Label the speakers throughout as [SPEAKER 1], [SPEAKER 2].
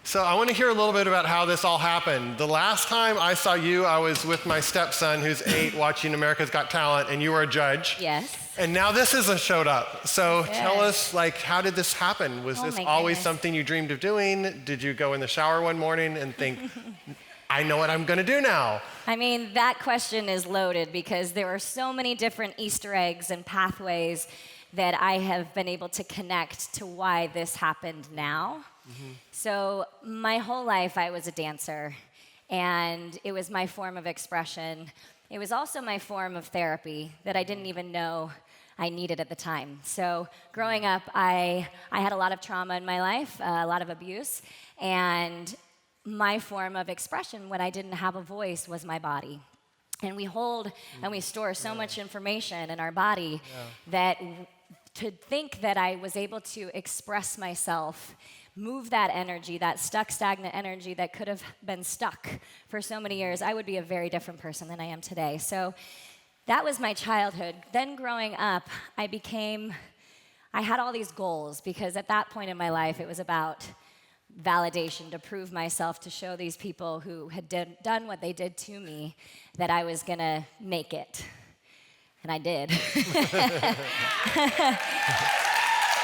[SPEAKER 1] So I want to hear a little bit about how this all happened. The last time I saw you, I was with my stepson, who's 8, watching America's Got Talent, and you were a judge.
[SPEAKER 2] Yes.
[SPEAKER 1] And now this has showed up. So tell us, how did this happen? Was this always something you dreamed of doing? Did you go in the shower one morning and think, I know what I'm going to do now?
[SPEAKER 2] I mean, that question is loaded because there are so many different Easter eggs and pathways that I have been able to connect to why this happened now. So my whole life I was a dancer, and it was my form of expression. It was also my form of therapy that I didn't even know I needed at the time. So growing up, I had a lot of trauma in my life, a lot of abuse, and my form of expression when I didn't have a voice was my body. And we hold and we store so much information in our body that to think that I was able to express myself, move that energy, that stuck, stagnant energy that could have been stuck for so many years, I would be a very different person than I am today. So that was my childhood. Then growing up, I had all these goals because at that point in my life, it was about validation, to prove myself, to show these people who had done what they did to me that I was gonna make it. And I did.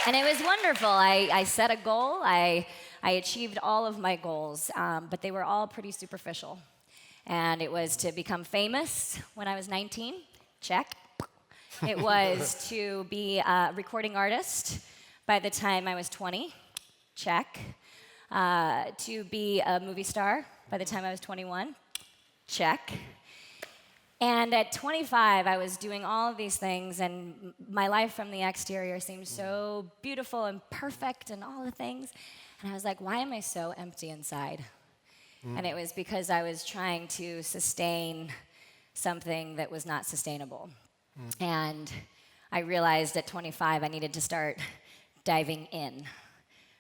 [SPEAKER 2] And it was wonderful. I set a goal. I achieved all of my goals, but they were all pretty superficial. And it was to become famous when I was 19. Check. It was to be a recording artist by the time I was 20. Check. To be a movie star by the time I was 21. Check. And at 25, I was doing all of these things, and my life from the exterior seemed so beautiful and perfect and all the things. And I was like, why am I so empty inside? And it was because I was trying to sustain something that was not sustainable. And I realized at 25 I needed to start diving in,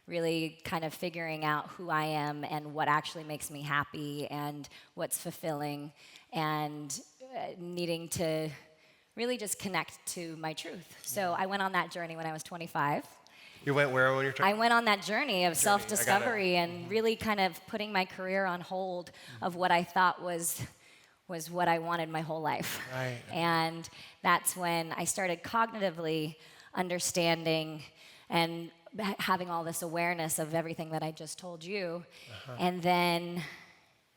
[SPEAKER 2] really kind of figuring out who I am and what actually makes me happy and what's fulfilling, and needing to really just connect to my truth. So I went on that journey when I was 25.
[SPEAKER 1] You went where when you were 25?
[SPEAKER 2] I went on that journey of self-discovery and really kind of putting my career on hold of what I thought was what I wanted my whole life.
[SPEAKER 1] Right.
[SPEAKER 2] And that's when I started cognitively understanding and having all this awareness of everything that I just told you. And then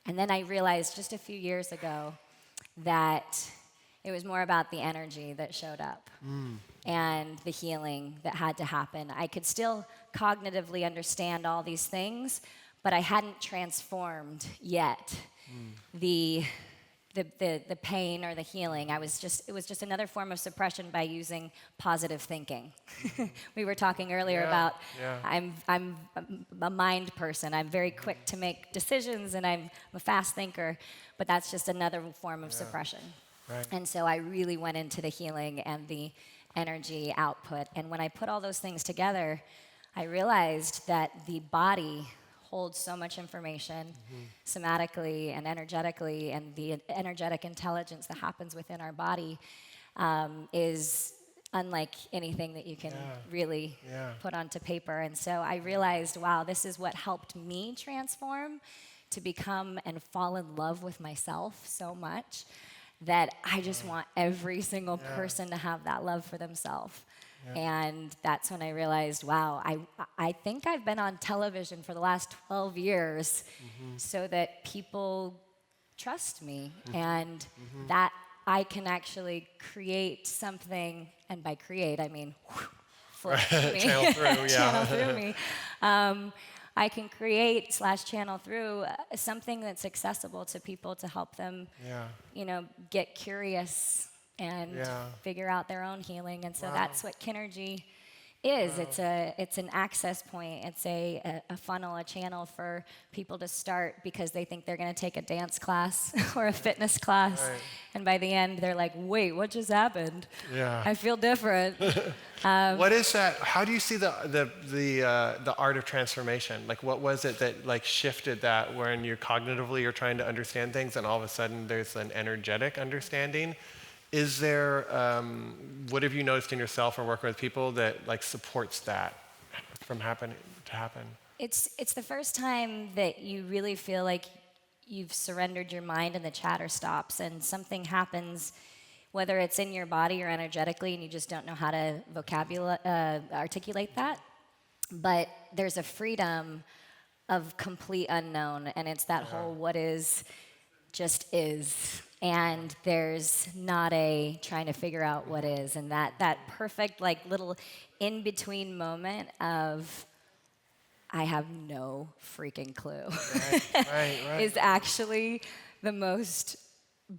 [SPEAKER 2] I realized just a few years ago that it was more about the energy that showed up and the healing that had to happen. I could still cognitively understand all these things, but I hadn't transformed yet the pain or the healing. It was just another form of suppression by using positive thinking. We were talking earlier about I'm a mind person. I'm very quick to make decisions, and I'm a fast thinker, but that's just another form of suppression.
[SPEAKER 1] Right.
[SPEAKER 2] And so I really went into the healing and the energy output. And when I put all those things together, I realized that the body holds so much information somatically and energetically, and the energetic intelligence that happens within our body is unlike anything that you can really put onto paper. And so I realized, wow, this is what helped me transform to become and fall in love with myself so much that I just want every single person to have that love for themselves. And that's when I realized, wow, I think I've been on television for the last 12 years so that people trust me and that I can actually create something, and by create, I mean flip me.
[SPEAKER 1] Channel through,
[SPEAKER 2] Channel through me. I can create / channel through something that's accessible to people to help them, get curious and figure out their own healing. And so that's what Kinergy is. It's an access point. It's a funnel, a channel for people to start because they think they're going to take a dance class or a fitness class, and by the end they're like, "Wait, what just happened? I feel different."
[SPEAKER 1] What is that? How do you see the art of transformation? Like, what was it that shifted that when you cognitively you're trying to understand things, and all of a sudden there's an energetic understanding? Is there, what have you noticed in yourself or working with people that supports that from happening to happen?
[SPEAKER 2] It's the first time that you really feel like you've surrendered your mind and the chatter stops and something happens, whether it's in your body or energetically, and you just don't know how to articulate that. But there's a freedom of complete unknown, and it's that whole what is just is. And there's not a trying to figure out what is, and that perfect like little in between moment of I have no freaking clue
[SPEAKER 1] Right.
[SPEAKER 2] is actually the most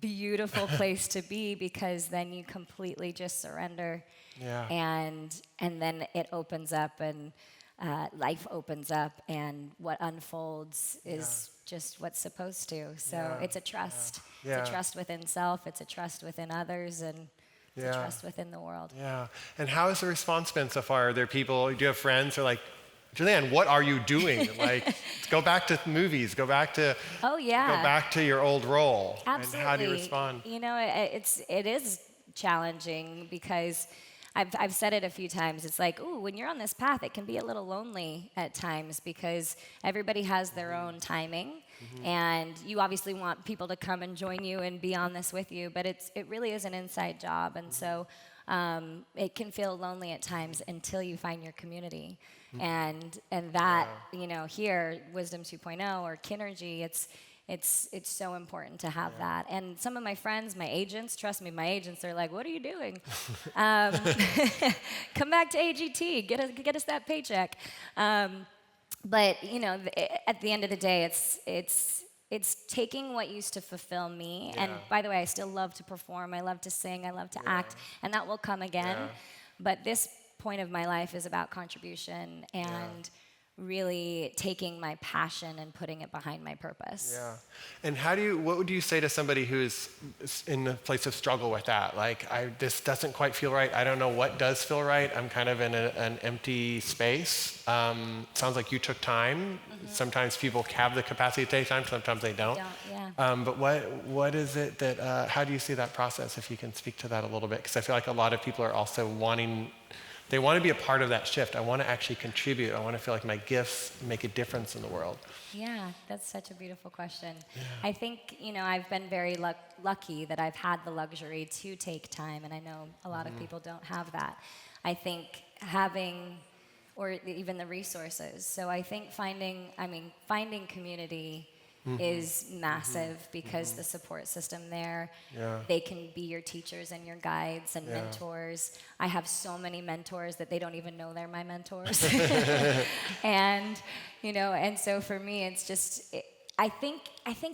[SPEAKER 2] beautiful place to be, because then you completely just surrender,
[SPEAKER 1] Yeah.
[SPEAKER 2] and then it opens up, and life opens up, and what unfolds is just what's supposed to. So it's a trust.
[SPEAKER 1] Yeah.
[SPEAKER 2] It's a trust within self. It's a trust within others, and it's a trust within the world.
[SPEAKER 1] Yeah. And how has the response been so far? Are there people, do you have friends who are like, Julianne, what are you doing? Like, go back to movies, go back to
[SPEAKER 2] Oh yeah.
[SPEAKER 1] go back to your old role.
[SPEAKER 2] Absolutely.
[SPEAKER 1] And how do you respond?
[SPEAKER 2] You know, it is challenging, because I've said it a few times. It's like, ooh, when you're on this path, it can be a little lonely at times, because everybody has their own timing, and you obviously want people to come and join you and be on this with you, but it really is an inside job, and so it can feel lonely at times until you find your community, and that you know, here, Wisdom 2.0 or Kinergy, it's so important to have that. And some of my friends, my agents, trust me, my agents are like, what are you doing? Come back to AGT, get us that paycheck. But you know, at the end of the day, it's taking what used to fulfill me. And by the way, I still love to perform, I love to sing, I love to act, and that will come again. But this point of my life is about contribution and really taking my passion and putting it behind my purpose.
[SPEAKER 1] Yeah. And what would you say to somebody who's in a place of struggle with that? Like, this doesn't quite feel right. I don't know what does feel right. I'm kind of in an empty space. Sounds like you took time. Sometimes people have the capacity to take time, sometimes they don't. But what is it that, how do you see that process, if you can speak to that a little bit? Because I feel like a lot of people are also they want to be a part of that shift. I want to actually contribute. I want to feel like my gifts make a difference in the world.
[SPEAKER 2] Yeah, that's such a beautiful question. I think, you know, I've been very lucky that I've had the luxury to take time, and I know a lot of people don't have that. I think having, or even the resources. So I think finding community is massive, because the support system there, they can be your teachers and your guides and mentors. I have so many mentors that they don't even know they're my mentors. And, you know, and so for me, it's just, I think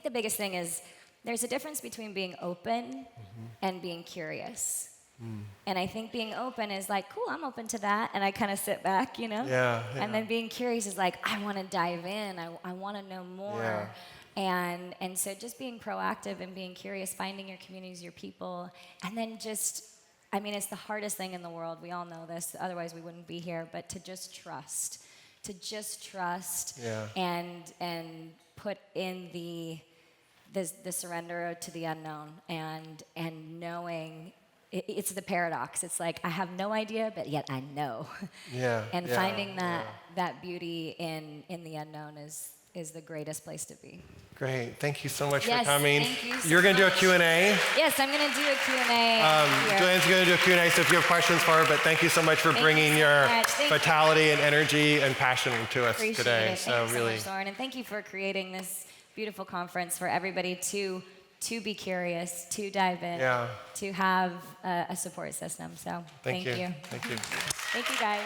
[SPEAKER 2] the biggest thing is there's a difference between being open and being curious. And I think being open is like, cool, I'm open to that, and I kind of sit back, you know? And then being curious is like, I want to dive in, I want to know more. And so just being proactive and being curious, finding your communities, your people, and then just, I mean, it's the hardest thing in the world. We all know this, otherwise we wouldn't be here, but to just trust. And put in the surrender to the unknown, and knowing. It's the paradox. It's like, I have no idea, but yet I know. And finding that beauty in the unknown is the greatest place to be.
[SPEAKER 1] Great. Thank you so much for
[SPEAKER 2] Yes,
[SPEAKER 1] coming.
[SPEAKER 2] thank you so
[SPEAKER 1] You're going to do a
[SPEAKER 2] much.
[SPEAKER 1] Q&A?
[SPEAKER 2] Yes, I'm going to do a Q&A.
[SPEAKER 1] Julianne's going to do a Q&A, so if you have questions for her, but thank you so much for bringing your vitality and energy and passion to us today.
[SPEAKER 2] It. Thank you so much, Soren, and thank you for creating this beautiful conference for everybody to be curious, to dive in, to have a support system. So thank you.
[SPEAKER 1] Thank you.
[SPEAKER 2] Thank you, guys.